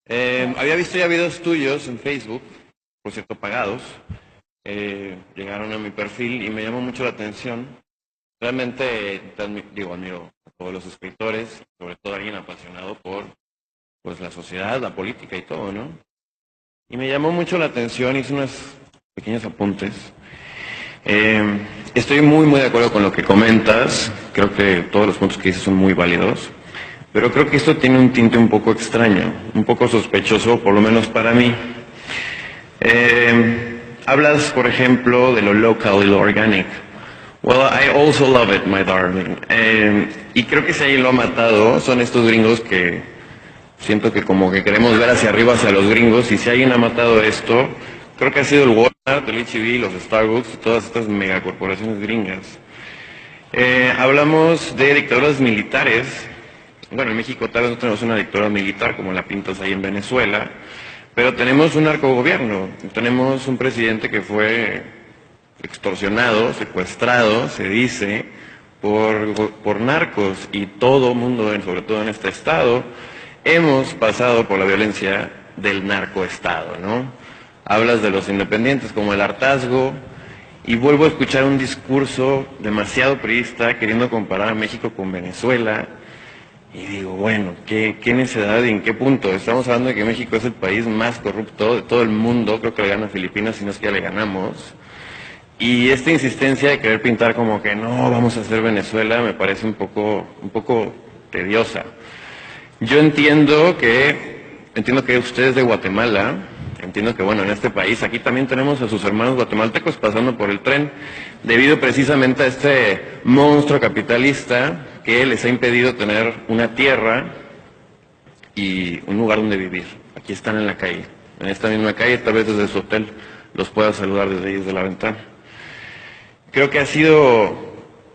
Había visto ya videos tuyos en Facebook, por cierto, pagados. Llegaron a mi perfil y me llamó mucho la atención. Realmente, admiro a todos los escritores, sobre todo a alguien apasionado por pues, la sociedad, la política y todo, ¿no? Y me llamó mucho la atención, hice unos pequeños apuntes. Estoy muy de acuerdo con lo que comentas, creo que todos los puntos que dices son muy válidos. Pero creo que esto tiene un tinte un poco extraño, un poco sospechoso, por lo menos para mí. Hablas, por ejemplo, de lo local y lo organic. Well, I also love it, my darling. Y creo que si alguien lo ha matado, son estos gringos que siento que como que queremos ver hacia arriba, hacia los gringos, y si alguien ha matado esto, creo que ha sido el Walmart, el H-E-B, los Starbucks y todas estas megacorporaciones gringas. Hablamos de dictaduras militares. Bueno, en México tal vez no tenemos una dictadura militar como la pintas ahí en Venezuela, pero tenemos un narcogobierno, tenemos un presidente que fue extorsionado, secuestrado, se dice, por narcos, y todo mundo, sobre todo en este estado, hemos pasado por la violencia del narcoestado, ¿no? Hablas de los independientes como el hartazgo, y vuelvo a escuchar un discurso demasiado priista queriendo comparar a México con Venezuela. Y digo, bueno, ¿qué necesidad y en qué punto? Estamos hablando de que México es el país más corrupto de todo el mundo, creo que le gana a Filipinas, si no es que ya le ganamos. Y esta insistencia de querer pintar como que no, vamos a hacer Venezuela, me parece un poco tediosa. Yo entiendo que usted es de Guatemala, entiendo que bueno, en este país, aquí también tenemos a sus hermanos guatemaltecos pasando por el tren, debido precisamente a este monstruo capitalista que les ha impedido tener una tierra y un lugar donde vivir. Aquí están en la calle, en esta misma calle, tal vez desde su hotel los pueda saludar desde ahí, desde la ventana. Creo que ha sido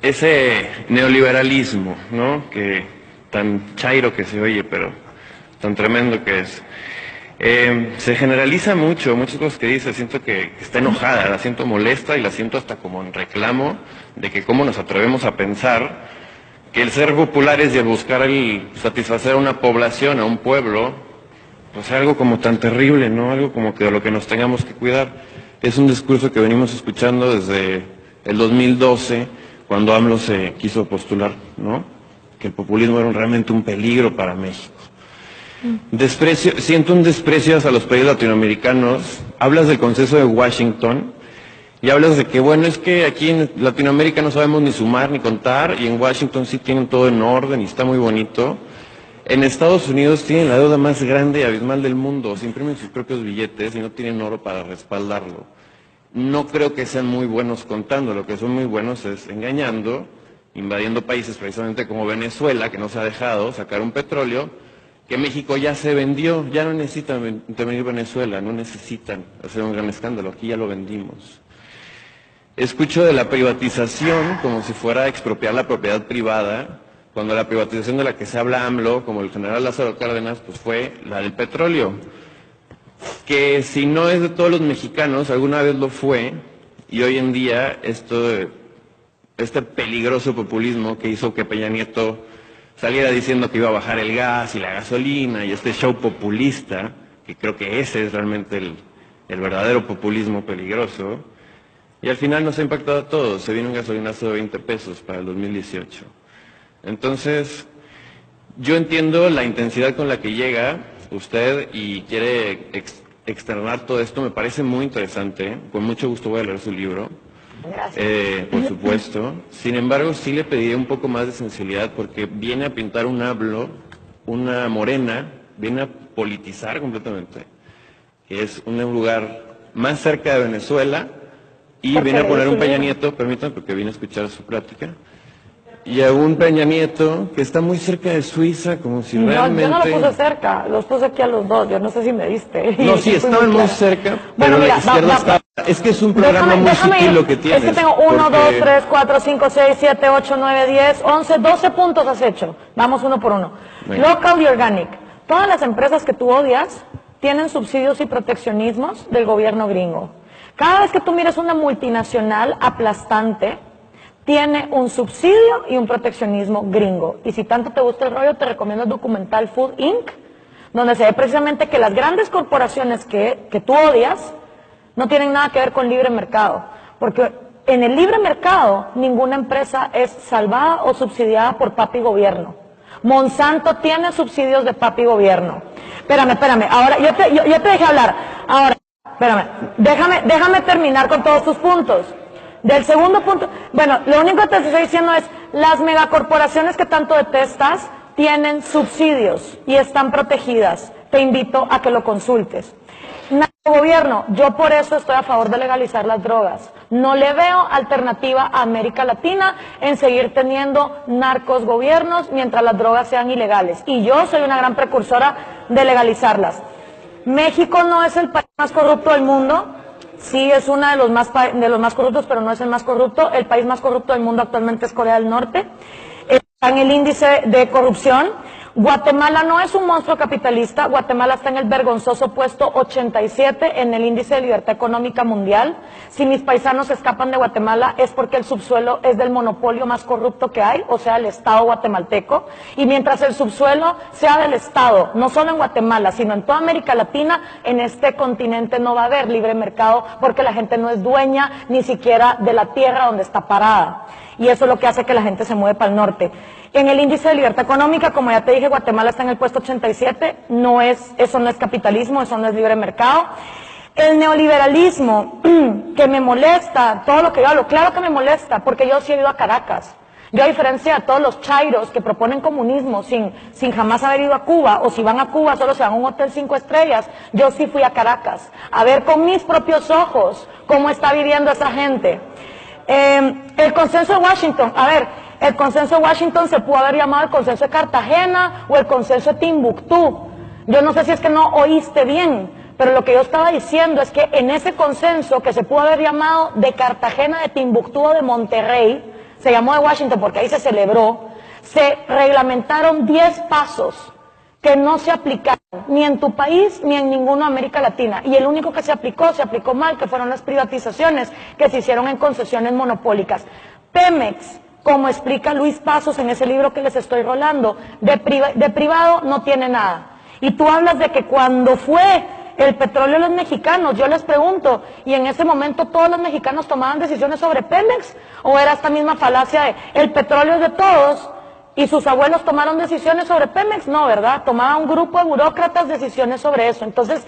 ese neoliberalismo, ¿no? Que tan chairo que se oye, pero tan tremendo que es. Se generaliza muchas cosas que dice, siento que está enojada, la siento molesta y la siento hasta como en reclamo de que cómo nos atrevemos a pensar que el ser populares y el buscar el satisfacer a una población, a un pueblo, pues algo como tan terrible, ¿no? Algo como que de lo que nos tengamos que cuidar. Es un discurso que venimos escuchando desde el 2012, cuando AMLO se quiso postular, ¿no? Que el populismo era realmente un peligro para México. Siento un desprecio hacia los países latinoamericanos. Hablas del consenso de Washington y hablas de que, bueno, es que aquí en Latinoamérica no sabemos ni sumar ni contar, y en Washington sí tienen todo en orden y está muy bonito. En Estados Unidos tienen la deuda más grande y abismal del mundo, se imprimen sus propios billetes y no tienen oro para respaldarlo. No creo que sean muy buenos contando, lo que son muy buenos es engañando, invadiendo países precisamente como Venezuela, que no se ha dejado sacar un petróleo, que México ya se vendió, ya no necesitan intervenir Venezuela, no necesitan hacer un gran escándalo, aquí ya lo vendimos. Escucho de la privatización como si fuera a expropiar la propiedad privada, cuando la privatización de la que se habla AMLO, como el general Lázaro Cárdenas, pues fue la del petróleo, que si no es de todos los mexicanos, alguna vez lo fue, y hoy en día este peligroso populismo que hizo que Peña Nieto saliera diciendo que iba a bajar el gas y la gasolina, y este show populista, que creo que ese es realmente el verdadero populismo peligroso, y al final nos ha impactado a todos. Se viene un gasolinazo de 20 pesos para el 2018. Entonces, yo entiendo la intensidad con la que llega usted y quiere externar todo esto, me parece muy interesante, con mucho gusto voy a leer su libro. Gracias. Por supuesto. Sin embargo, sí le pediría un poco más de sensibilidad porque viene a pintar un AMLO, una morena, viene a politizar completamente, que es un lugar más cerca de Venezuela, y viene a poner un Peña Nieto, permítanme porque vine a escuchar su plática, y a un Peña Nieto que está muy cerca de Suiza, como si realmente... Yo no lo puse cerca, los puse aquí a los dos, yo no sé si me diste. No, sí, estaban muy cerca, pero la izquierda está... Es que es un programa muy sutil lo que tienes. Es que tengo 1, 2, 3, 4, 5, 6, 7, 8, 9, 10, 11, 12 puntos has hecho. Vamos uno por uno. Venga. Local y organic. Todas las empresas que tú odias tienen subsidios y proteccionismos del gobierno gringo. Cada vez que tú mires una multinacional aplastante, tiene un subsidio y un proteccionismo gringo. Y si tanto te gusta el rollo, te recomiendo el documental Food Inc., donde se ve precisamente que las grandes corporaciones que tú odias no tienen nada que ver con libre mercado, porque en el libre mercado ninguna empresa es salvada o subsidiada por papi gobierno. Monsanto tiene subsidios de papi gobierno. Espérame, ahora yo te dejé hablar, ahora, espérame, déjame terminar con todos tus puntos. Del segundo punto, bueno, lo único que te estoy diciendo es, las megacorporaciones que tanto detestas tienen subsidios y están protegidas. Te invito a que lo consultes. Gobierno, yo por eso estoy a favor de legalizar las drogas. No le veo alternativa a América Latina en seguir teniendo narcos gobiernos mientras las drogas sean ilegales. Y yo soy una gran precursora de legalizarlas. México no es el país más corrupto del mundo. Sí, es uno de los más corruptos, pero no es el más corrupto. El país más corrupto del mundo actualmente es Corea del Norte. Está en el índice de corrupción. Guatemala no es un monstruo capitalista. Guatemala está en el vergonzoso puesto 87 en el índice de libertad económica mundial. Si mis paisanos escapan de Guatemala es porque el subsuelo es del monopolio más corrupto que hay, o sea, el Estado guatemalteco. Y mientras el subsuelo sea del Estado, no solo en Guatemala, sino en toda América Latina, en este continente no va a haber libre mercado porque la gente no es dueña ni siquiera de la tierra donde está parada. Y eso es lo que hace que la gente se mueve para el norte. En el índice de libertad económica, como ya te dije, Guatemala está en el puesto 87, eso no es capitalismo, eso no es libre mercado. El neoliberalismo, que me molesta, todo lo que yo hablo, claro que me molesta, porque yo sí he ido a Caracas. Yo, a diferencia de todos los chairos que proponen comunismo sin jamás haber ido a Cuba, o si van a Cuba solo se van a un hotel 5 estrellas, yo sí fui a Caracas, a ver con mis propios ojos cómo está viviendo esa gente. El consenso de Washington, a ver, el consenso de Washington se pudo haber llamado el consenso de Cartagena o el consenso de Timbuktu. Yo no sé si es que no oíste bien, pero lo que yo estaba diciendo es que en ese consenso que se pudo haber llamado de Cartagena, de Timbuktu o de Monterrey, se llamó de Washington porque ahí se celebró, se reglamentaron 10 pasos que no se aplicaron ni en tu país ni en ninguna América Latina. Y el único que se aplicó mal, que fueron las privatizaciones que se hicieron en concesiones monopólicas. Pemex, como explica Luis Pasos en ese libro que les estoy rolando, de privado no tiene nada. Y tú hablas de que cuando fue el petróleo de los mexicanos, yo les pregunto, ¿y en ese momento todos los mexicanos tomaban decisiones sobre Pemex? ¿O era esta misma falacia de el petróleo es de todos y sus abuelos tomaron decisiones sobre Pemex? No, ¿verdad? Tomaba un grupo de burócratas decisiones sobre eso. Entonces,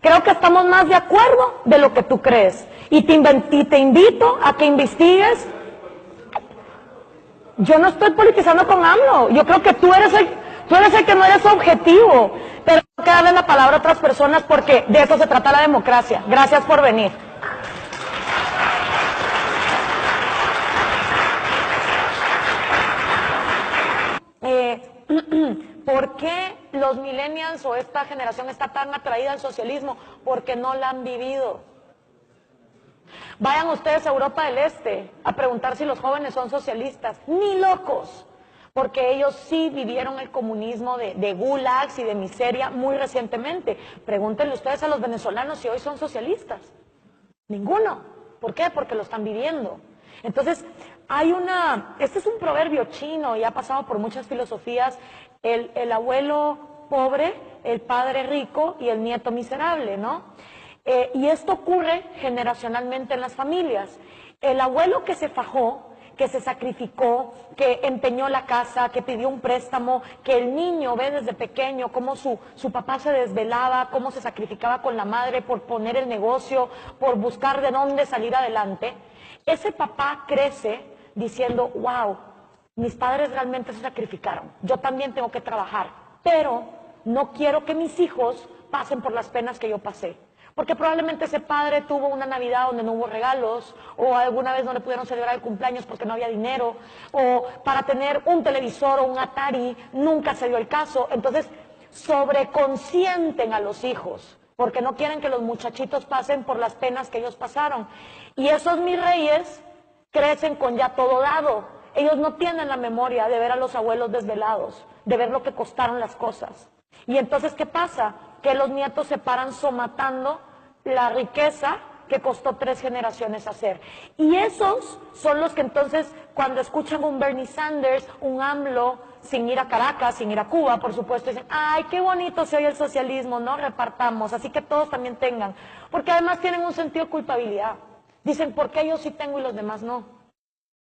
creo que estamos más de acuerdo de lo que tú crees. Y te invito a que investigues. Yo no estoy politizando con AMLO. Yo creo que tú eres el que no eres objetivo. Pero tengo que darle la palabra a otras personas porque de eso se trata la democracia. Gracias por venir. ¿Por qué los millennials o esta generación está tan atraída al socialismo? Porque no la han vivido. Vayan ustedes a Europa del Este a preguntar si los jóvenes son socialistas. ¡Ni locos! Porque ellos sí vivieron el comunismo de gulags y de miseria muy recientemente. Pregúntenle ustedes a los venezolanos si hoy son socialistas. Ninguno. ¿Por qué? Porque lo están viviendo. Entonces, este es un proverbio chino y ha pasado por muchas filosofías. El abuelo pobre, el padre rico y el nieto miserable, ¿no? Y esto ocurre generacionalmente en las familias. El abuelo que se fajó, que se sacrificó, que empeñó la casa, que pidió un préstamo, que el niño ve desde pequeño cómo su papá se desvelaba, cómo se sacrificaba con la madre por poner el negocio, por buscar de dónde salir adelante. Ese papá crece diciendo, wow, mis padres realmente se sacrificaron, yo también tengo que trabajar, pero no quiero que mis hijos pasen por las penas que yo pasé. Porque probablemente ese padre tuvo una Navidad donde no hubo regalos, o alguna vez no le pudieron celebrar el cumpleaños porque no había dinero, o para tener un televisor o un Atari nunca se dio el caso. Entonces, sobreconsienten a los hijos, porque no quieren que los muchachitos pasen por las penas que ellos pasaron. Y esos mis reyes crecen con ya todo dado. Ellos no tienen la memoria de ver a los abuelos desvelados, de ver lo que costaron las cosas. Y entonces, ¿qué pasa? Que los nietos se paran somatando la riqueza que costó 3 generaciones hacer. Y esos son los que entonces, cuando escuchan un Bernie Sanders, un AMLO, sin ir a Caracas, sin ir a Cuba, por supuesto, dicen, ay, qué bonito se oye el socialismo, no repartamos, así que todos también tengan, porque además tienen un sentido de culpabilidad. Dicen, ¿por qué yo sí tengo y los demás no?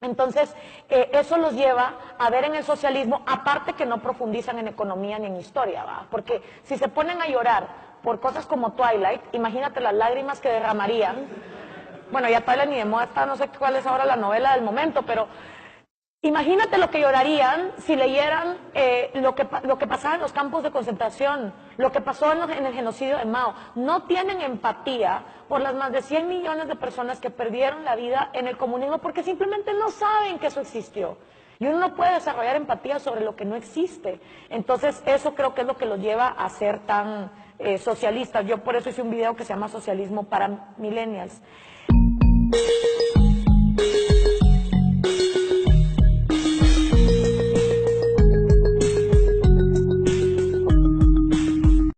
Entonces, eso los lleva a ver en el socialismo, aparte que no profundizan en economía ni en historia, ¿va? Porque si se ponen a llorar por cosas como Twilight, imagínate las lágrimas que derramarían. Bueno, ya Twilight ni de moda está, no sé cuál es ahora la novela del momento, pero imagínate lo que llorarían si leyeran lo que pasaba en los campos de concentración, lo que pasó en el genocidio de Mao. No tienen empatía por las más de 100 millones de personas que perdieron la vida en el comunismo porque simplemente no saben que eso existió. Y uno no puede desarrollar empatía sobre lo que no existe. Entonces, eso creo que es lo que los lleva a ser tan socialistas. Yo por eso hice un video que se llama Socialismo para Millennials.